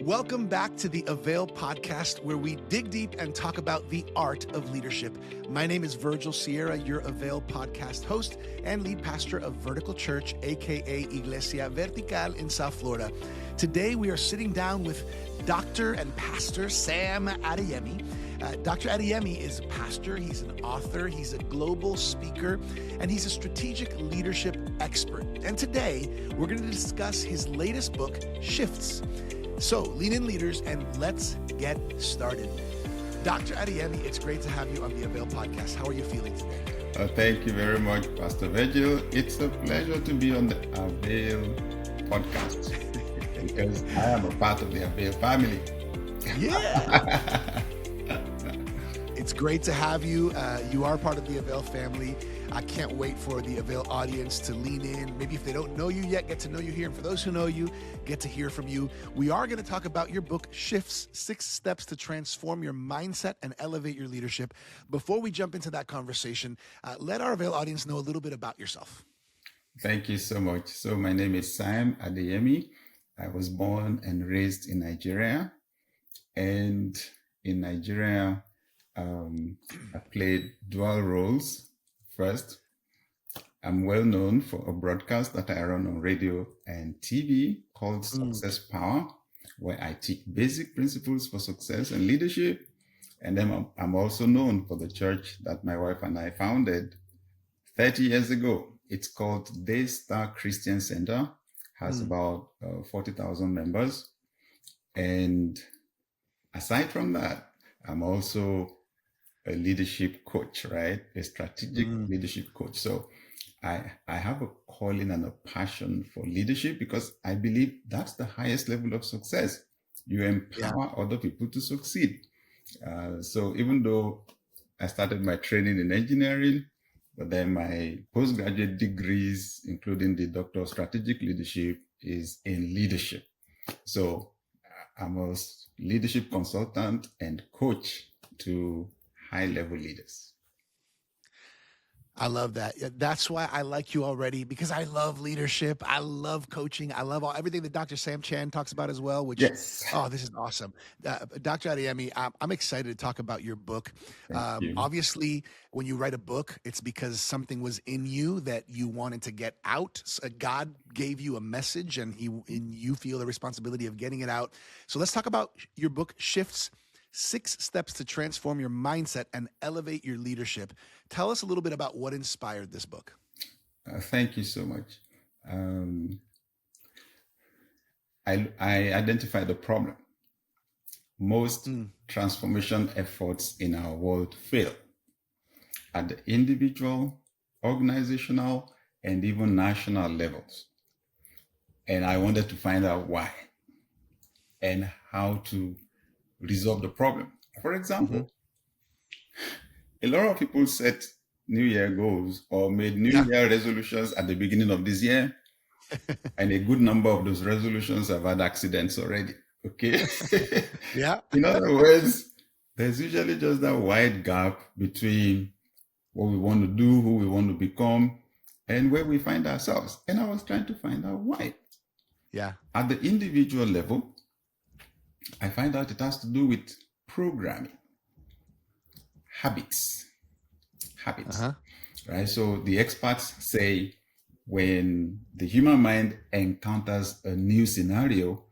Welcome back to the AVAIL podcast, where we dig deep and talk about the art of leadership. My name is Virgil Sierra, your AVAIL podcast host and lead pastor of Vertical Church, aka Iglesia Vertical in South Florida. Today, we are sitting down with Dr. and Pastor Sam Adeyemi. Dr. Adeyemi is a pastor, he's an author, he's a global speaker, and he's a strategic leadership expert. And today, we're going to discuss his latest book, Shifts. So lean in, leaders, and let's get started. Dr. Adeyemi, it's great to have you on the AVAIL podcast. How are you feeling today? Thank you very much, Pastor Virgil. It's a pleasure to be on the AVAIL podcast because I am a part of the AVAIL family. Yeah. It's great to have you. You are part of the AVAIL family. I can't wait for the AVAIL audience to lean in. Maybe if they don't know you yet, get to know you here. And for those who know you, get to hear from you. We are going to talk about your book, Shifts, 6 Steps to Transform Your Mindset and Elevate Your Leadership. Before we jump into that conversation, let our AVAIL audience know a little bit about yourself. Thank you so much. So my name is Sam Adeyemi. I was born and raised in Nigeria. And in Nigeria, I played dual roles. First, I'm well known for a broadcast that I run on radio and TV called Success Power, where I teach basic principles for success and leadership. And then I'm also known for the church that my wife and I founded 30 years ago. It's called Daystar Christian Center, has about 40,000 members. And aside from that, I'm also a leadership coach, right? A strategic leadership coach. So I have a calling and a passion for leadership because I believe that's the highest level of success. You empower other people to succeed. So even though I started my training in engineering, but then my postgraduate degrees, including the Doctor of Strategic Leadership, is in leadership. So I'm a leadership consultant and coach to high-level leaders. I love that. That's why I like you already, because I love leadership. I love coaching. I love everything that Dr. Sam Chan talks about as well, which, this is awesome. Dr. Adeyemi, I'm excited to talk about your book. Obviously, when you write a book, it's because something was in you that you wanted to get out. So God gave you a message and you feel the responsibility of getting it out. So let's talk about your book, Shifts, 6 Steps to Transform Your Mindset and Elevate Your Leadership. Tell us a little bit about what inspired this book. Thank you so much. I identified the problem. Most transformation efforts in our world fail at the individual, organizational, and even national levels. And I wanted to find out why and how to resolve the problem. For example, a lot of people set New Year goals or made New Year resolutions at the beginning of this year, and a good number of those resolutions have had accidents already. Okay. In other words, there's usually just that wide gap between what we want to do, who we want to become, and where we find ourselves. And I was trying to find out why. At the individual level, I find out it has to do with programming, habits, right? So the experts say when the human mind encounters a new scenario,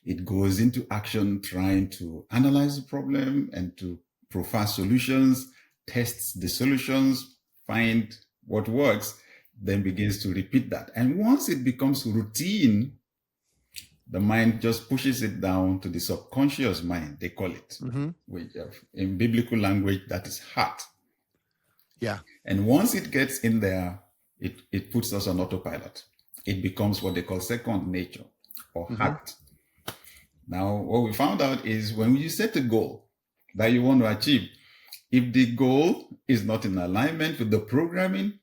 it goes into action trying to analyze the problem and to proffer solutions, tests the solutions, find what works, then begins to repeat that. And once it becomes routine, the mind just pushes it down to the subconscious mind, they call it, which in biblical language, that is heart. And once it gets in there, it puts us on autopilot. It becomes what they call second nature or habit. Now, what we found out is when you set a goal that you want to achieve, if the goal is not in alignment with the programming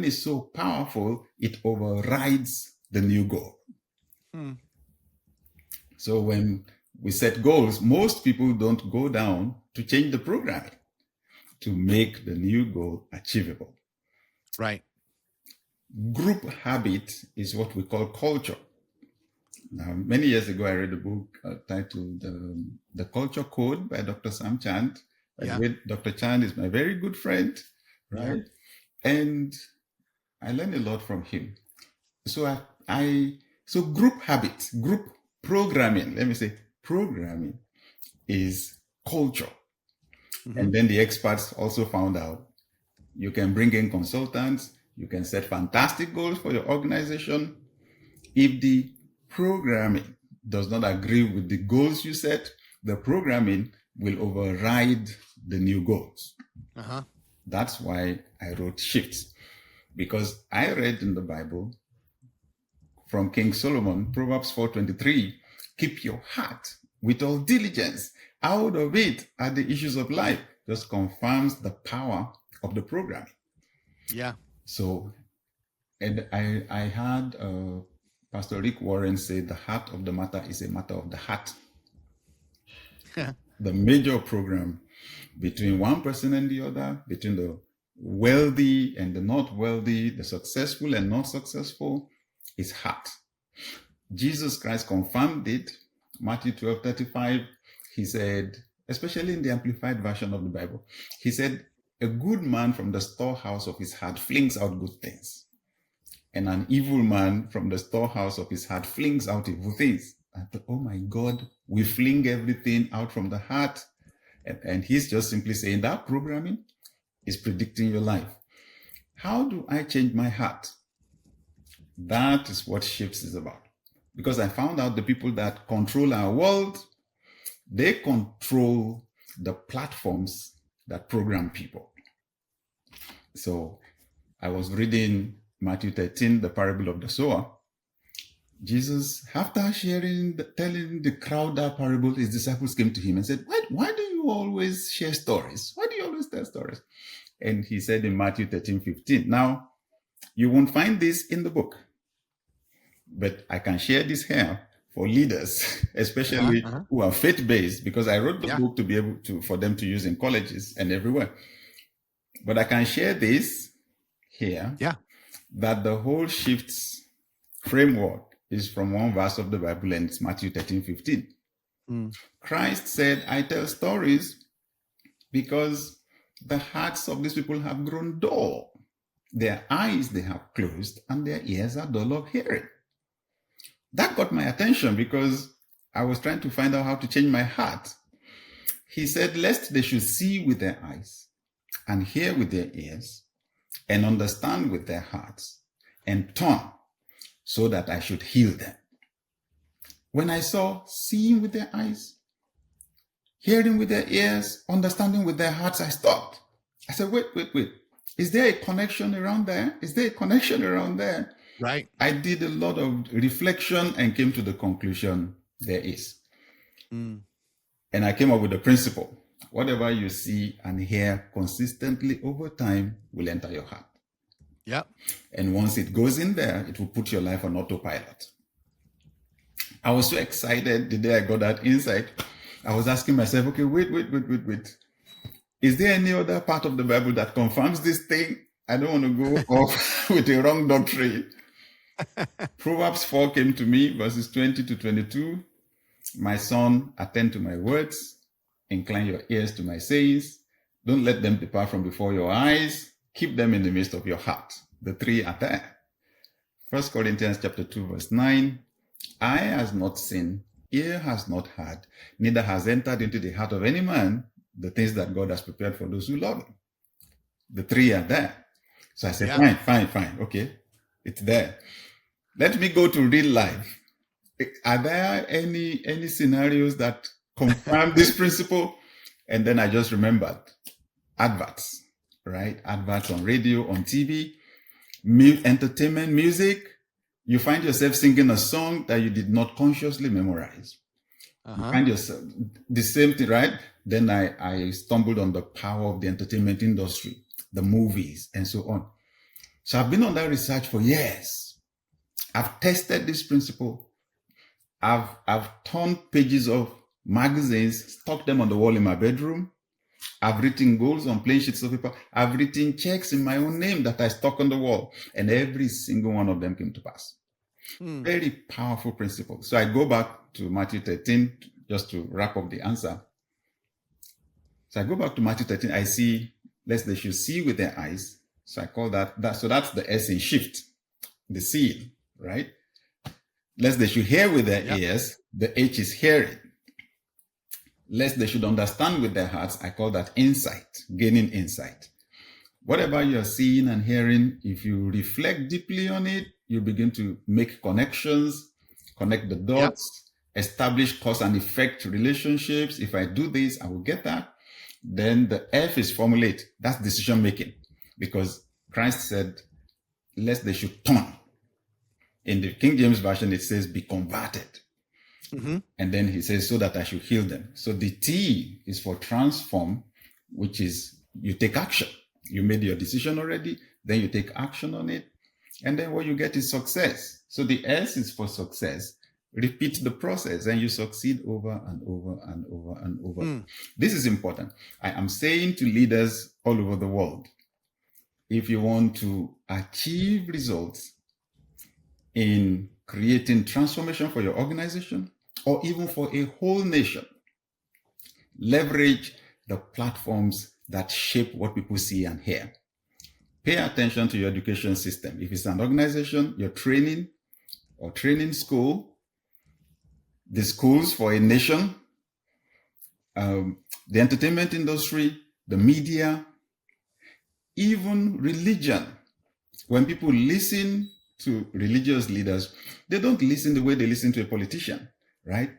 is so powerful, it overrides the new goal. So when we set goals, most people don't go down to change the programming to make the new goal achievable. Right. Group habit is what we call culture. Now, many years ago, I read a book titled The Culture Code by Dr. Sam Chand. By the way, Dr. Chand is my very good friend, right? Yeah. And I learned a lot from him. So so group habits, group programming, let me say programming is culture. Mm-hmm. And then the experts also found out you can bring in consultants, you can set fantastic goals for your organization. If the programming does not agree with the goals you set, the programming will override the new goals. Uh-huh. That's why I wrote Shifts, because I read in the Bible from King Solomon, Proverbs 4:23, keep your heart with all diligence. Out of it are the issues of life. Just confirms the power of the programming. Yeah. So, and I had Pastor Rick Warren say the heart of the matter is a matter of the heart. The major program between one person and the other, between the wealthy and the not wealthy, the successful and not successful, is heart. Jesus Christ confirmed it. Matthew 12:35, he said, especially in the Amplified version of the Bible, he said, a good man from the storehouse of his heart flings out good things. And an evil man from the storehouse of his heart flings out evil things. I thought, oh my God, we fling everything out from the heart. And he's just simply saying that programming is predicting your life. How do I change my heart? That is what Shifts is about. Because I found out the people that control our world, they control the platforms that program people. So I was reading Matthew 13, the parable of the sower. Jesus, after telling the crowd that parable, his disciples came to him and said, why do you always share stories? Why do you always tell stories? And he said in Matthew 13:15, now, you won't find this in the book, but I can share this here for leaders, especially who are faith-based, because I wrote the book to be able to, for them to use in colleges and everywhere. But I can share this here, that the whole Shifts framework is from one verse of the Bible, and it's Matthew 13:15. Christ said, I tell stories because the hearts of these people have grown dull. Their eyes they have closed, and their ears are dull of hearing. That got my attention because I was trying to find out how to change my heart. He said, lest they should see with their eyes and hear with their ears and understand with their hearts and turn so that I should heal them. When I saw seeing with their eyes, hearing with their ears, understanding with their hearts, I stopped. I said, wait. Is there a connection around there? Is there a connection around there? Right. I did a lot of reflection and came to the conclusion there is. And I came up with a principle. Whatever you see and hear consistently over time will enter your heart. Yeah. And once it goes in there, it will put your life on autopilot. I was so excited the day I got that insight. I was asking myself, okay, wait. Is there any other part of the Bible that confirms this thing? I don't want to go off with a wrong doctrine. Proverbs 4 came to me, verses 20-22. My son, attend to my words. Incline your ears to my sayings. Don't let them depart from before your eyes. Keep them in the midst of your heart. The three are there. 1 Corinthians chapter 2, verse 9. Eye has not seen, ear has not heard, neither has entered into the heart of any man the things that God has prepared for those who love him. The three are there. So I said, fine. Okay, it's there. Let me go to real life. Are there any scenarios that confirm this principle? And then I just remembered adverts, right? Adverts on radio, on TV, entertainment, music. You find yourself singing a song that you did not consciously memorize. You find yourself the same thing, right? Then I stumbled on the power of the entertainment industry, the movies, and so on. So I've been on that research for years. I've tested this principle. I've turned pages of magazines, stuck them on the wall in my bedroom. I've written goals on plain sheets of paper. I've written checks in my own name that I stuck on the wall, and every single one of them came to pass. Very powerful principle. So I go back to Matthew 13 just to wrap up the answer. So I go back to Matthew 13. I see, lest they should see with their eyes. So I call that. So that's the S in shift, the seeing, right? Lest they should hear with their ears. The H is hearing. Lest they should understand with their hearts. I call that insight, gaining insight. Whatever you're seeing and hearing, if you reflect deeply on it, you begin to make connections, connect the dots, establish cause and effect relationships. If I do this, I will get that. Then the F is formulate. That's decision making. Because Christ said, lest they should turn. In the King James Version, it says, be converted. And then he says, so that I should heal them. So the T is for transform, which is you take action. You made your decision already, then you take action on it. And then what you get is success. So the S is for success. Repeat the process and you succeed over and over and over and over. This is important. I am saying to leaders all over the world, if you want to achieve results in creating transformation for your organization or even for a whole nation, leverage the platforms that shape what people see and hear. Pay attention to your education system. If it's an organization, your training or training school, the schools for a nation, the entertainment industry, the media, even religion. When people listen to religious leaders, they don't listen the way they listen to a politician, right?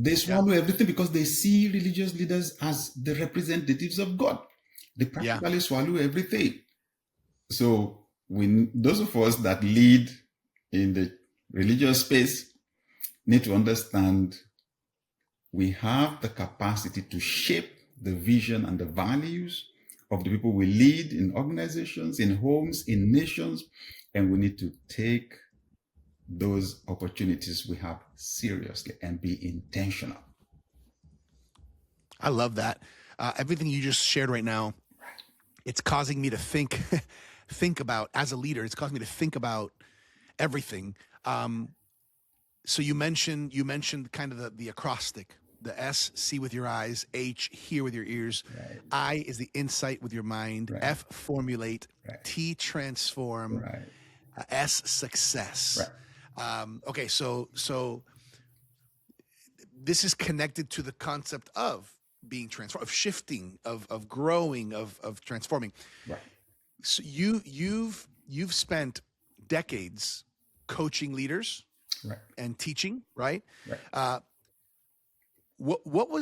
They swallow everything because they see religious leaders as the representatives of God. They practically swallow everything. So those of us that lead in the religious space need to understand we have the capacity to shape the vision and the values of the people we lead in organizations, in homes, in nations, and we need to take those opportunities we have seriously and be intentional. I love that. Everything you just shared right now, it's causing me to think about, as a leader, it's causing me to think about everything. So you mentioned kind of the acrostic, the S, see with your eyes, H, hear with your ears, I is the insight with your mind, F, formulate, T, transform, S, success. Okay, so this is connected to the concept of being transformed, of shifting, of growing, of transforming. So you've spent decades coaching leaders and teaching, right? What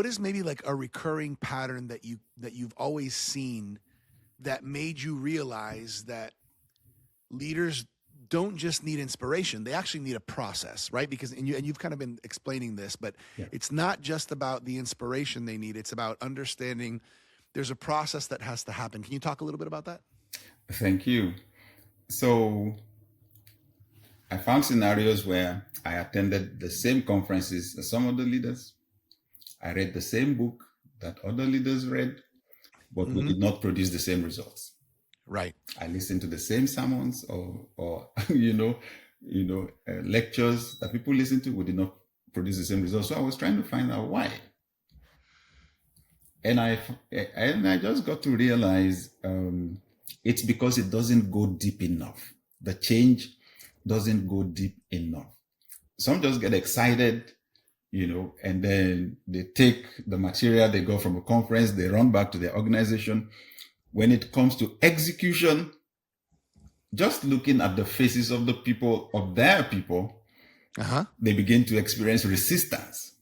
is maybe like a recurring pattern that you've always seen that made you realize that leaders don't just need inspiration, they actually need a process, right? Because and you've kind of been explaining this, but it's not just about the inspiration they need, it's about understanding there's a process that has to happen. Can you talk a little bit about that? Thank you. So I found scenarios where I attended the same conferences as some of the leaders. I read the same book that other leaders read, but we did not produce the same results. Right. I listened to the same sermons or lectures that people listen to. We did not produce the same results. So I was trying to find out why. And I just got to realize it's because it doesn't go deep enough. The change doesn't go deep enough. Some just get excited, and then they take the material they got from a conference, they run back to their organization. When it comes to execution, just looking at the faces of the people, of their people, they begin to experience resistance.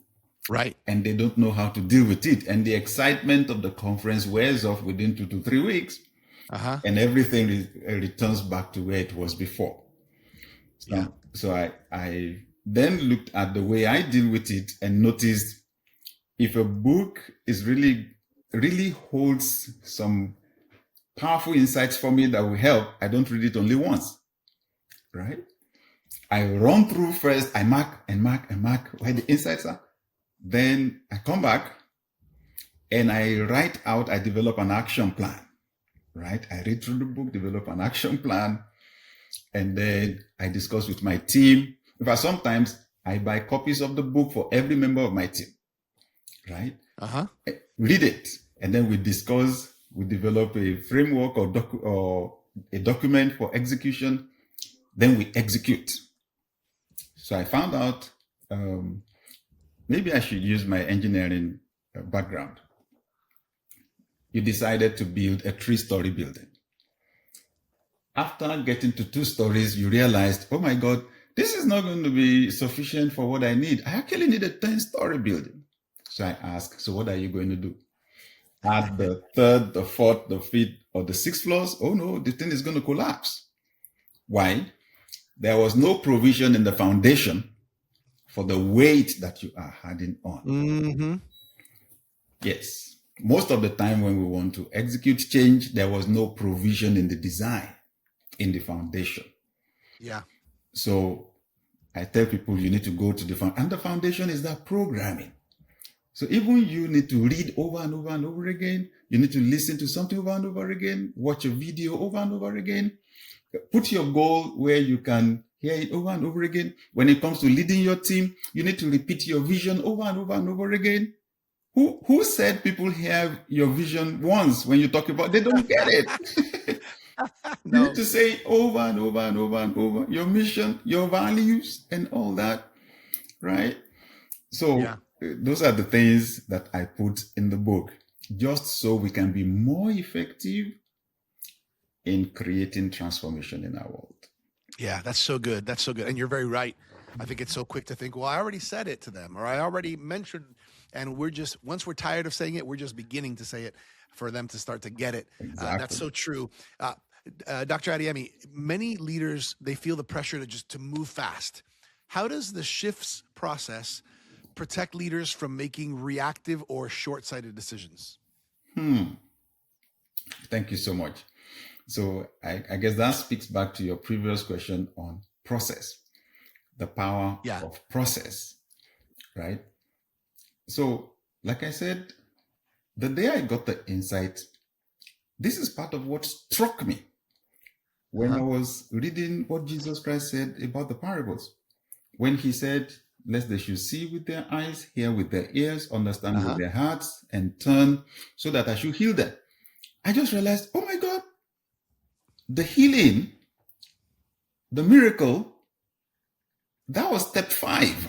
Right. And they don't know how to deal with it. And the excitement of the conference wears off within 2 to 3 weeks. And everything returns back to where it was before. So I then looked at the way I deal with it and noticed if a book is really holds some powerful insights for me that will help, I don't read it only once, right? I run through first, I mark where the insights are. Then I come back and I write out, I develop an action plan, right? I read through the book, develop an action plan. And then I discuss with my team. In fact, sometimes I buy copies of the book for every member of my team, right? Read it. And then we discuss, we develop a framework or a document for execution. Then we execute. So I found out maybe I should use my engineering background. You decided to build a 3-story building. After getting to 2 stories, you realized, oh my God, this is not going to be sufficient for what I need. I actually need a 10-story building. So I asked, so what are you going to do? Add the 3rd, the 4th, the 5th, or the 6th floors? Oh no, the thing is going to collapse. Why? There was no provision in the foundation for the weight that you are adding on. Mm-hmm. Yes. Most of the time when we want to execute change, there was no provision in the design, in the foundation. Yeah. So I tell people you need to go to the foundation, and the foundation is that programming. So even you need to read over and over and over again. You need to listen to something over and over again, watch a video over and over again. Put your goal where you can hear it over and over again. When it comes to leading your team, you need to repeat your vision over and over and over again. Who said people hear your vision once when you talk about, they don't get it. No. You need to say over and over and over and over your mission, your values, and all that, right? So those are the things that I put in the book, just so we can be more effective in creating transformation in our world. Yeah, that's so good. That's so good. And you're very right. I think it's so quick to think, well, I already said it to them, or I already mentioned, and once we're tired of saying it, we're just beginning to say it for them to start to get it. Exactly. That's so true. Dr. Adeyemi, many leaders, they feel the pressure to move fast. How does the shifts process protect leaders from making reactive or short-sighted decisions? Thank you so much. So I guess that speaks back to your previous question on process, the power of process, right? So like I said, the day I got the insight, this is part of what struck me when I was reading what Jesus Christ said about the parables. When he said, lest they should see with their eyes, hear with their ears, understand with their hearts, and turn so that I should heal them. I just realized, oh my God, the healing, the miracle, that was step 5.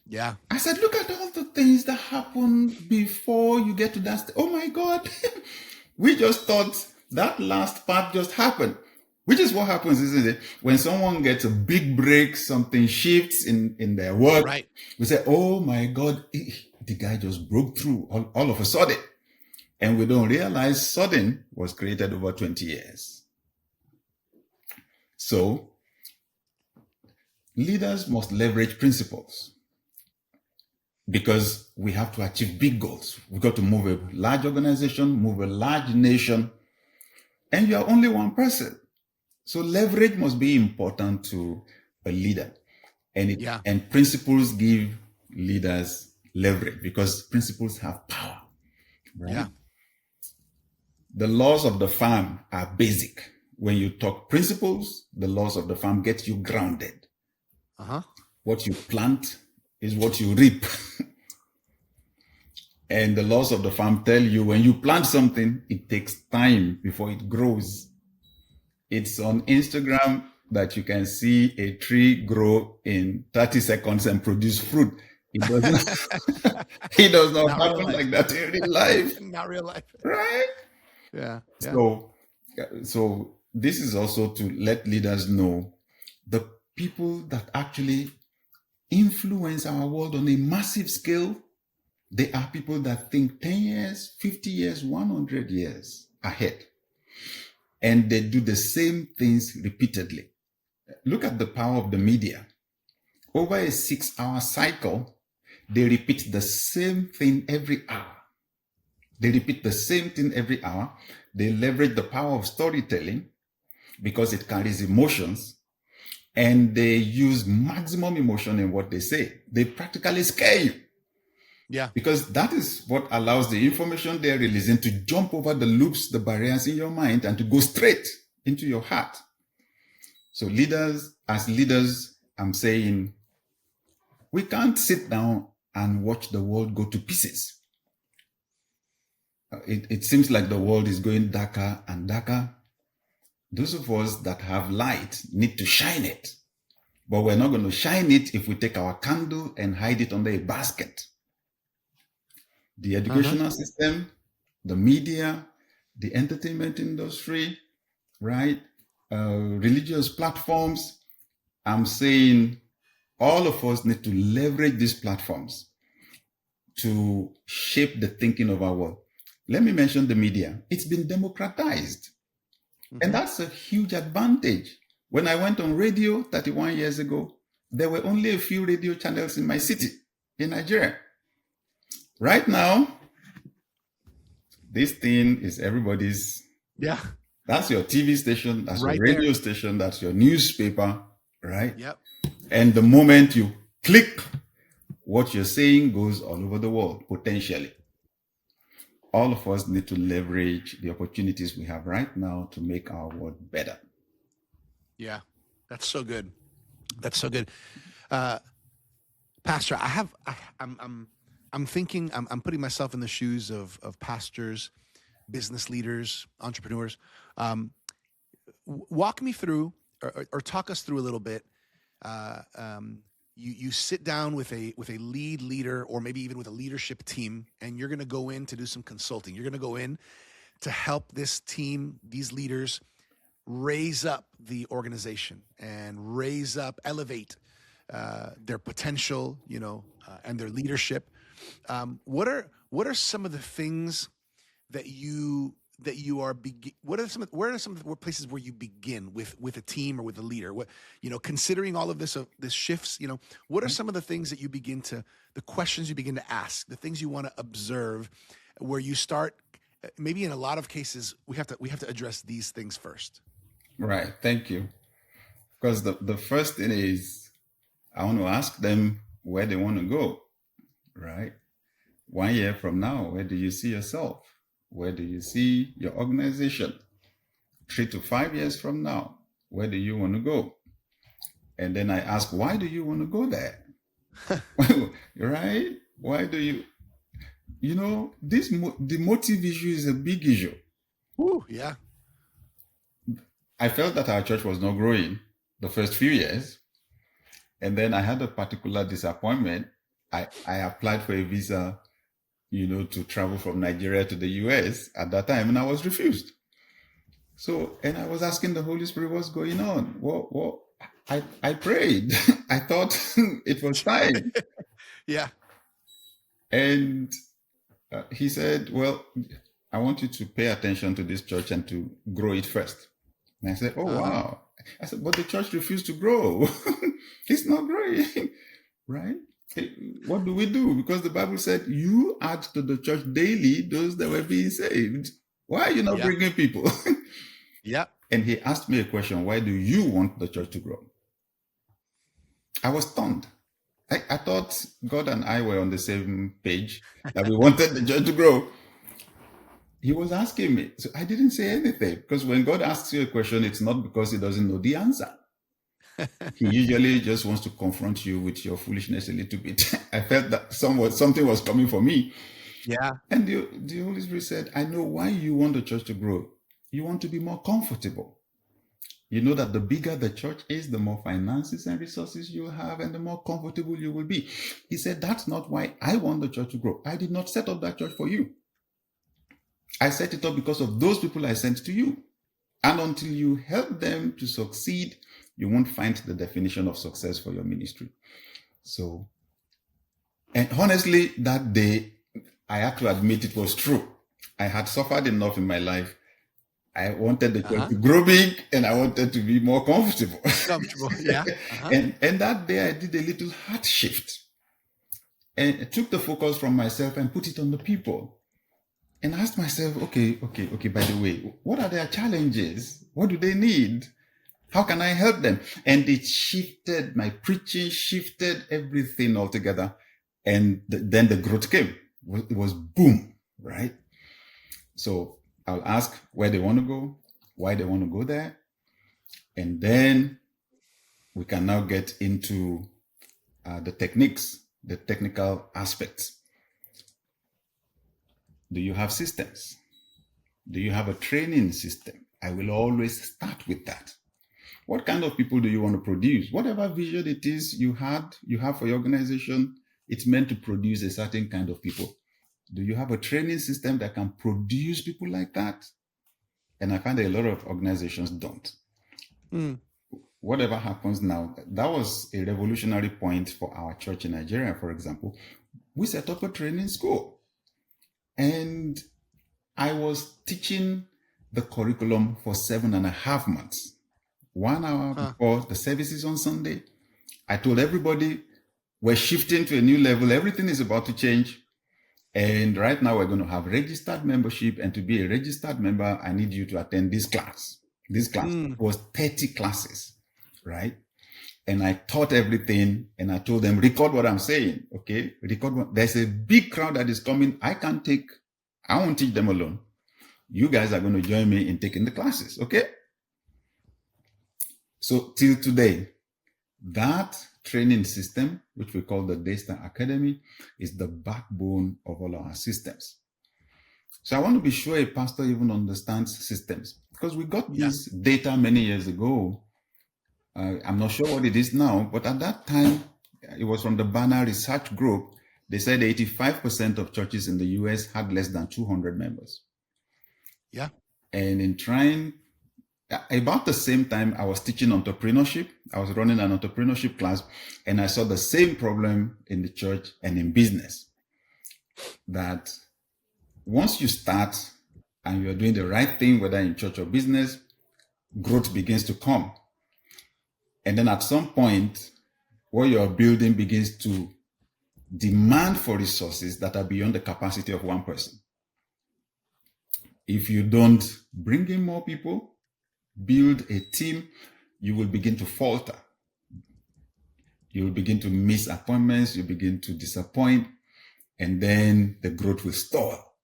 Yeah. I said, look at all the things that happen before you get to that step. Oh my God. We just thought that last part just happened, which is what happens, isn't it? When someone gets a big break, something shifts in their work. Right. We say, oh my God, the guy just broke through all of a sudden. And we don't realize sudden was created over 20 years. So leaders must leverage principles because we have to achieve big goals. We've got to move a large organization, move a large nation, and you are only one person. So leverage must be important to a leader. And principles give leaders leverage because principles have power. Right? Yeah. The laws of the farm are basic. When you talk principles, the laws of the farm get you grounded. What you plant is what you reap. And the laws of the farm tell you when you plant something, it takes time before it grows. It's on Instagram that you can see a tree grow in 30 seconds and produce fruit. It does not happen like that in real life. Not real life. Right? Yeah. So this is also to let leaders know the people that actually influence our world on a massive scale. They are people that think 10 years, 50 years, 100 years ahead. And they do the same things repeatedly. Look at the power of the media. Over a 6-hour cycle, they repeat the same thing every hour. They repeat the same thing every hour. They leverage the power of storytelling because it carries emotions, and they use maximum emotion in what they say. They practically scare you. Yeah. Because that is what allows the information they're releasing to jump over the loops, the barriers in your mind, and to go straight into your heart. So as leaders, I'm saying we can't sit down and watch the world go to pieces. It seems like the world is going darker and darker. Those of us that have light need to shine it. But we're not going to shine it if we take our candle and hide it under a basket. The educational system, the media, the entertainment industry, right? Religious platforms. I'm saying all of us need to leverage these platforms to shape the thinking of our world. Let me mention the media. It's been democratized. And that's a huge advantage. When I went on radio 31 years ago, there were only a few radio channels in my city, in Nigeria. Right now, this thing is everybody's. Yeah. That's your TV station, that's Right your radio there. station, that's your newspaper, right? Yep. And the moment you click, what you're saying goes all over the world, potentially. All of us need to leverage the opportunities we have right now to make our world better. Yeah, that's so good. That's so good. Pastor, I'm thinking, I'm putting myself in the shoes of pastors, business leaders, entrepreneurs. Walk me through, or talk us through a little bit. You sit down with a lead leader, or maybe even with a leadership team, and you're going to go in to do some consulting. You're going to go in to help this team, these leaders, raise up the organization and elevate their potential, and their leadership. What are some of the things that you are where are some of the places where you begin with a team or with a leader? What, considering all of this shifts, what are some of the things that you begin to, the questions you begin to ask, the things you want to observe, where you start, maybe in a lot of cases we have to address these things first. Right. Thank you. Because the first thing is, I want to ask them where they want to go, right? 1 year from now, where do you see yourself? Where do you see your organization? 3 to 5 years from now, where do you want to go? And then I ask, why do you want to go there? Right? Why do you, the motive issue is a big issue. Ooh, yeah. I felt that our church was not growing the first few years. And then I had a particular disappointment. I applied for a visa, to travel from Nigeria to the US at that time, and I was refused. So, and I was asking the Holy Spirit, what's going on? Well, I prayed. I thought it was time. Yeah. And he said, well, I want you to pay attention to this church and to grow it first. And I said, oh, wow. I said, but the church refused to grow. It's not growing, right? What do we do? Because the Bible said, you add to the church daily those that were being saved. Why are you not bringing people? Yeah. And he asked me a question, why do you want the church to grow? I was stunned. I thought God and I were on the same page, that we wanted the church to grow. He was asking me. So I didn't say anything, because when God asks you a question, it's not because he doesn't know the answer. He usually just wants to confront you with your foolishness a little bit. I felt that something was coming for me. Yeah. And the Holy Spirit said, I know why you want the church to grow. You want to be more comfortable. You know that the bigger the church is, the more finances and resources you have, and the more comfortable you will be. He said, that's not why I want the church to grow. I did not set up that church for you. I set it up because of those people I sent to you. And until you help them to succeed, you won't find the definition of success for your ministry. So, and honestly, that day, I had to admit it was true. I had suffered enough in my life. I wanted the church to grow big, and I wanted to be more comfortable. Yeah. And that day, I did a little heart shift. And I took the focus from myself and put it on the people. And asked myself, okay, by the way, what are their challenges? What do they need? How can I help them? And it shifted, my preaching shifted everything altogether. And then the growth came. It was boom, right? So I'll ask where they want to go, why they want to go there. And then we can now get into the techniques, the technical aspects. Do you have systems? Do you have a training system? I will always start with that. What kind of people do you want to produce? Whatever vision it is you have for your organization, it's meant to produce a certain kind of people. Do you have a training system that can produce people like that? And I find that a lot of organizations don't. Whatever happens now, that was a revolutionary point for our church in Nigeria, for example. We set up a training school. And I was teaching the curriculum for 7.5 months. 1 hour before the services on Sunday, I told everybody we're shifting to a new level. Everything is about to change. And right now we're going to have registered membership. And to be a registered member, I need you to attend this class. This class was 30 classes, right? And I taught everything and I told them, record what I'm saying. Okay. There's a big crowd that is coming. I won't teach them alone. You guys are going to join me in taking the classes. Okay. So till today, that training system, which we call the Daystar Academy, is the backbone of all our systems. So I want to be sure a pastor even understands systems, because we got this data many years ago. I'm not sure what it is now, but at that time, it was from the Banner Research Group. They said 85% of churches in the US had less than 200 members. Yeah. And in trying, about the same time, I was teaching entrepreneurship. I was running an entrepreneurship class, and I saw the same problem in the church and in business. That once you start and you're doing the right thing, whether in church or business, growth begins to come. And then at some point, what you're building begins to demand for resources that are beyond the capacity of one person. If you don't bring in more people, build a team, you will begin to falter. You will begin to miss appointments, you begin to disappoint, and then the growth will stall.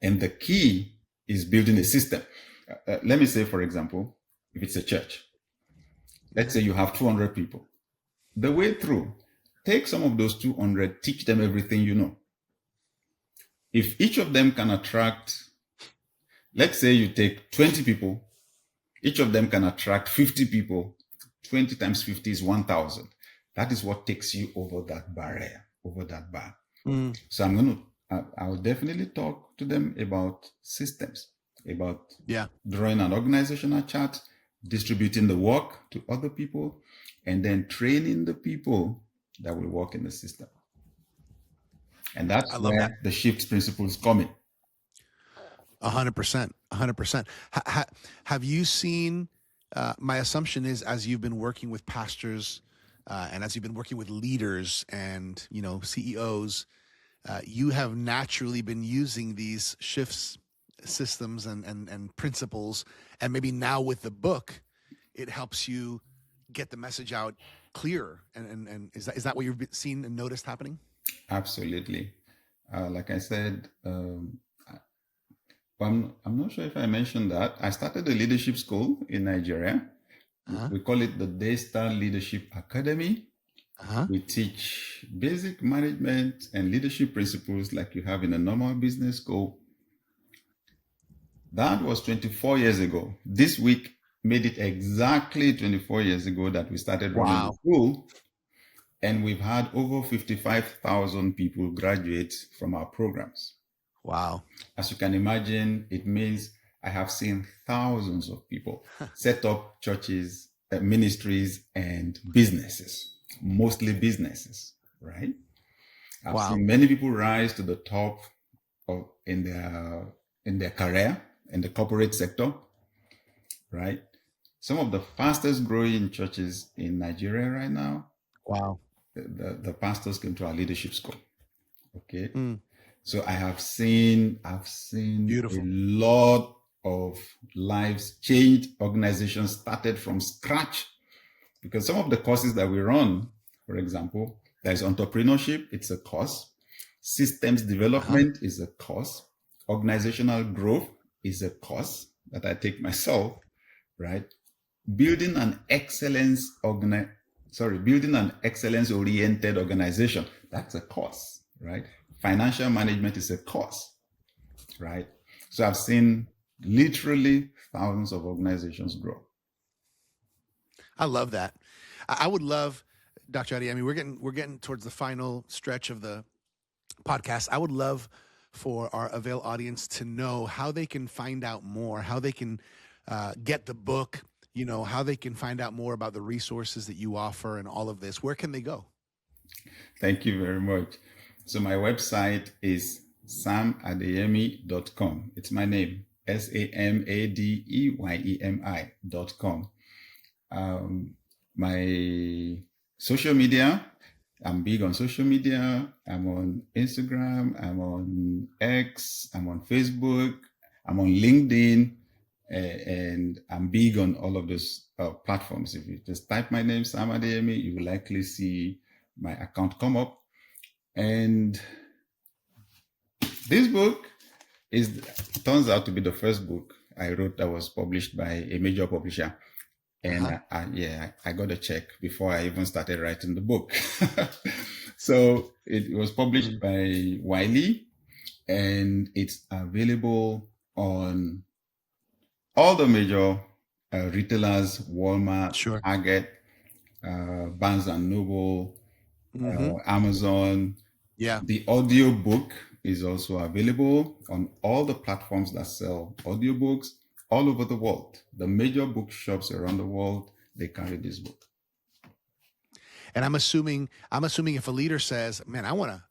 And the key is building a system. Let me say, for example, if it's a church, let's say you have 200 people. The way through, take some of those 200, teach them everything you know. If each of them can attract, let's say you take 20 people, each of them can attract 50 people. 20 times 50 is 1,000. That is what takes you over that barrier, over that bar. So I will definitely talk to them about systems, about drawing an organizational chart, distributing the work to other people, and then training the people that will work in the system. And that's where the shift principles come in. 100%. 100%. Have you seen, my assumption is, as you've been working with pastors and as you've been working with leaders and, CEOs, you have naturally been using these shifts, systems and principles. And maybe now with the book, it helps you get the message out clearer. And is that what you've seen and noticed happening? Absolutely. Like I said, I'm not sure if I mentioned that. I started a leadership school in Nigeria. We call it the Daystar Leadership Academy. We teach basic management and leadership principles like you have in a normal business school. That was 24 years ago. This week made it exactly 24 years ago that we started running the school. And we've had over 55,000 people graduate from our programs. Wow. As you can imagine, it means I have seen thousands of people set up churches, ministries, and businesses, mostly businesses, right? I've seen many people rise to the top in their career, in the corporate sector, right? Some of the fastest growing churches in Nigeria right now, the pastors came to our leadership school. Okay. So I have seen Beautiful. A lot of lives changed, organizations started from scratch, because some of the courses that we run, for example, there's entrepreneurship, it's a course. Systems development is a course. Organizational growth is a course that I take myself, right? building an building an excellence-oriented organization. That's a course, right? Financial management is a course, right? So I've seen literally thousands of organizations grow. I love that. I would love, Dr. Adeyemi, we're getting towards the final stretch of the podcast. I would love for our Avail audience to know how they can find out more, how they can get the book, how they can find out more about the resources that you offer and all of this. Where can they go? Thank you very much. So my website is samadeyemi.com. It's my name, SAMADEYEMI.com. My social media, I'm big on social media. I'm on Instagram, I'm on X, I'm on Facebook, I'm on LinkedIn, and I'm big on all of those platforms. If you just type my name, Sam Adeyemi, you will likely see my account come up. And this book turns out to be the first book I wrote that was published by a major publisher. And I got a check before I even started writing the book. So it was published by Wiley, and it's available on all the major retailers: Walmart, Target, Barnes and Noble, Amazon. Yeah. The audio book is also available on all the platforms that sell audiobooks all over the world. The major bookshops around the world, they carry this book. And I'm assuming if a leader says, "Man, I want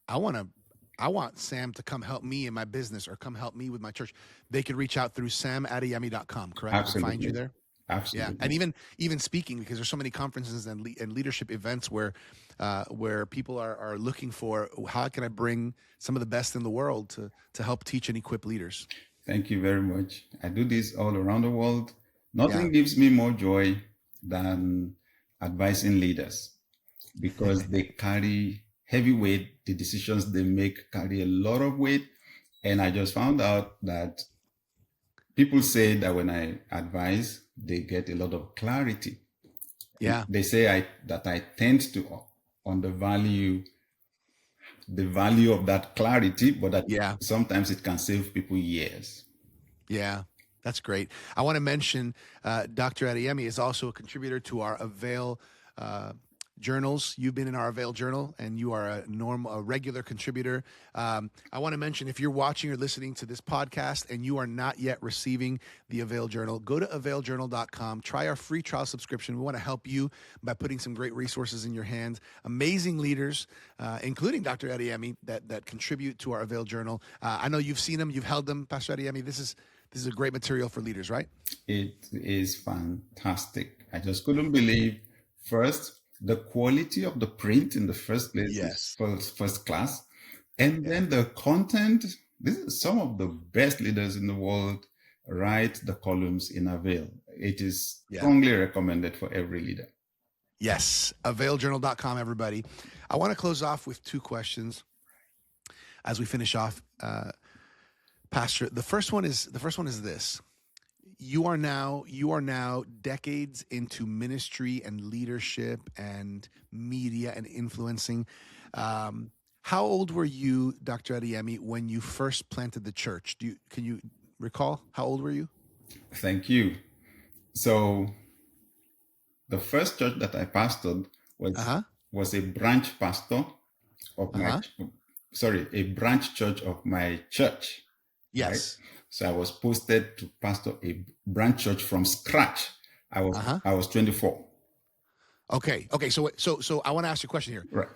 Sam to come help me in my business or come help me with my church," they could reach out through samadeyemi.com, correct? Absolutely. Find you there. Absolutely. Yeah, and even speaking, because there's so many conferences and leadership events where people are looking for, how can I bring some of the best in the world to help teach and equip leaders. Thank you very much. I do this all around the world. Nothing gives me more joy than advising leaders, because they carry heavy weight. The decisions they make carry a lot of weight. And I just found out that people say that when I advise, they get a lot of clarity. Yeah. They say that I tend to undervalue the value of that clarity, but that sometimes it can save people years. Yeah, that's great. I want to mention Dr. Adeyemi is also a contributor to our AVAIL journals. You've been in our AVAIL journal, and you are a regular contributor. I want to mention, if you're watching or listening to this podcast and you are not yet receiving the AVAIL journal, go to availjournal.com. Try our free trial subscription. We want to help you by putting some great resources in your hands. Amazing leaders, including Dr. Adeyemi, that contribute to our AVAIL journal. I know you've seen them, you've held them, Pastor Adeyemi. This is a great material for leaders, right? It is fantastic. I just couldn't believe, first, the quality of the print in the first place is first class. And then the content. This is some of the best leaders in the world write the columns in AVAIL. It is strongly recommended for every leader. Yes, availjournal.com, everybody. I want to close off with two questions as we finish off. Pastor, the first one is this. You are now decades into ministry and leadership and media and influencing. How old were you, Dr. Adeyemi, when you first planted the church? Can you recall? How old were you? Thank you. So the first church that I pastored was a branch pastor of a branch church of my church. Yes. Right? So I was posted to pastor a branch church from scratch. I was 24. Okay. So I want to ask you a question here. Right.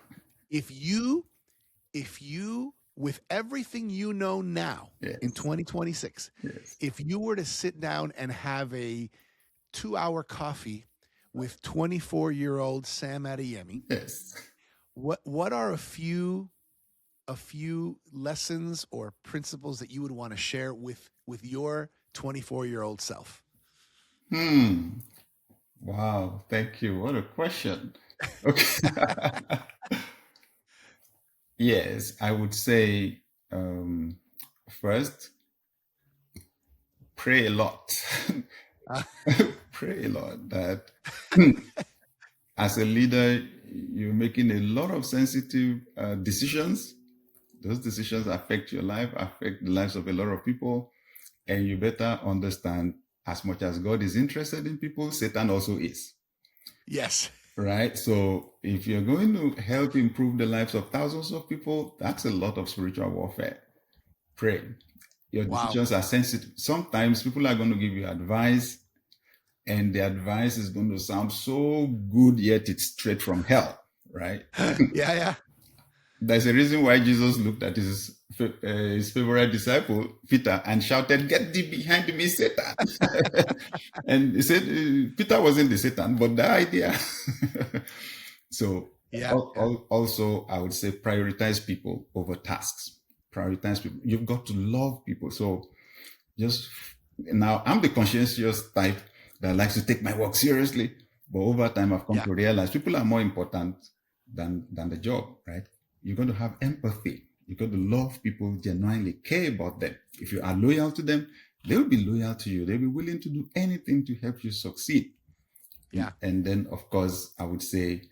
If you, with everything you know now in 2026, if you were to sit down and have a 2-hour coffee with 24-year-old Sam Adeyemi, what are a few lessons or principles that you would want to share with your 24-year-old self? Wow. Thank you. What a question. Okay. Yes, I would say, first, pray a lot. pray, Lord, that as a leader, you're making a lot of sensitive decisions. Those decisions affect your life, affect the lives of a lot of people. And you better understand, as much as God is interested in people, Satan also is. Yes. Right? So if you're going to help improve the lives of thousands of people, that's a lot of spiritual warfare. Pray. Your decisions are sensitive. Sometimes people are going to give you advice, and the advice is going to sound so good, yet it's straight from hell, right? Yeah. There's a reason why Jesus looked at his favorite disciple, Peter, and shouted, "Get thee behind me, Satan." And he said, Peter wasn't the Satan, but the idea. So also, I would say prioritize people over tasks. Prioritize people. You've got to love people. So now I'm the conscientious type that likes to take my work seriously. But over time, I've come to realize people are more important than the job, right? You're going to have empathy. You're going to love people, genuinely care about them. If you are loyal to them, they will be loyal to you. They'll be willing to do anything to help you succeed. Yeah. And then, of course, I would say,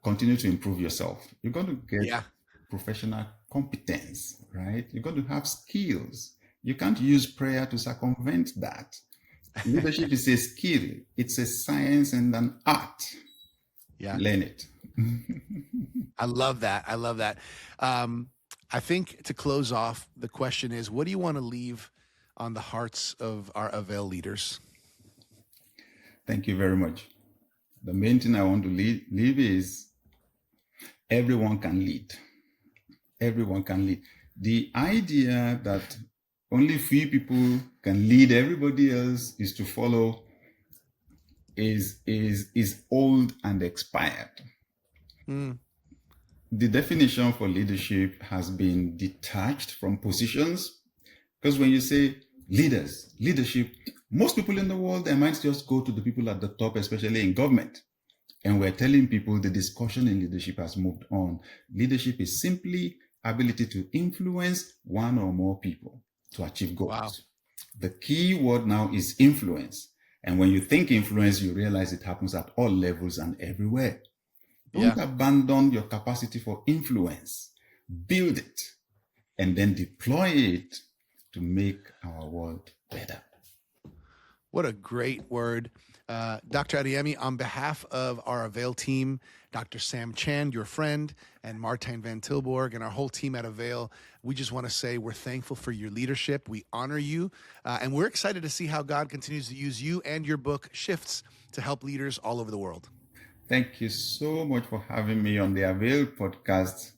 continue to improve yourself. You're going to get professional competence, right? You're going to have skills. You can't use prayer to circumvent that. Leadership is a skill. It's a science and an art. Yeah. Learn it. I love that. I think to close off, the question is, what do you want to leave on the hearts of our AVAIL leaders? Thank you very much. The main thing I want to leave is everyone can lead. Everyone can lead. The idea that only few people can lead everybody else is to follow is old and expired. The definition for leadership has been detached from positions, because when you say leadership, most people in the world, their minds just go to the people at the top, especially in government. And we're telling people the discussion in leadership has moved on. Leadership is simply ability to influence one or more people to achieve goals. Wow. The key word now is influence. And when you think influence, you realize it happens at all levels and everywhere. Don't abandon your capacity for influence. Build it and then deploy it to make our world better. What a great word. Dr. Adeyemi, on behalf of our AVAIL team, Dr. Sam Chand, your friend, and Martijn van Tilborg, and our whole team at AVAIL, we just want to say we're thankful for your leadership. We honor you, and we're excited to see how God continues to use you and your book, Shifts, to help leaders all over the world. Thank you so much for having me on the AVAIL podcast,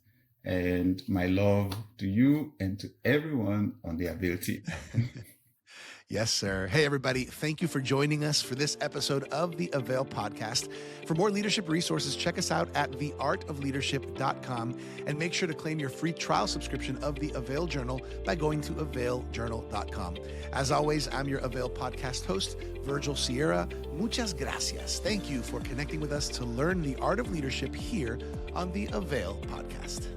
and my love to you and to everyone on the AVAIL team. Yes, sir. Hey, everybody. Thank you for joining us for this episode of the AVAIL podcast. For more leadership resources, check us out at theartofleadership.com and make sure to claim your free trial subscription of the AVAIL Journal by going to availjournal.com. As always, I'm your AVAIL podcast host, Virgil Sierra. Muchas gracias. Thank you for connecting with us to learn the art of leadership here on the AVAIL podcast.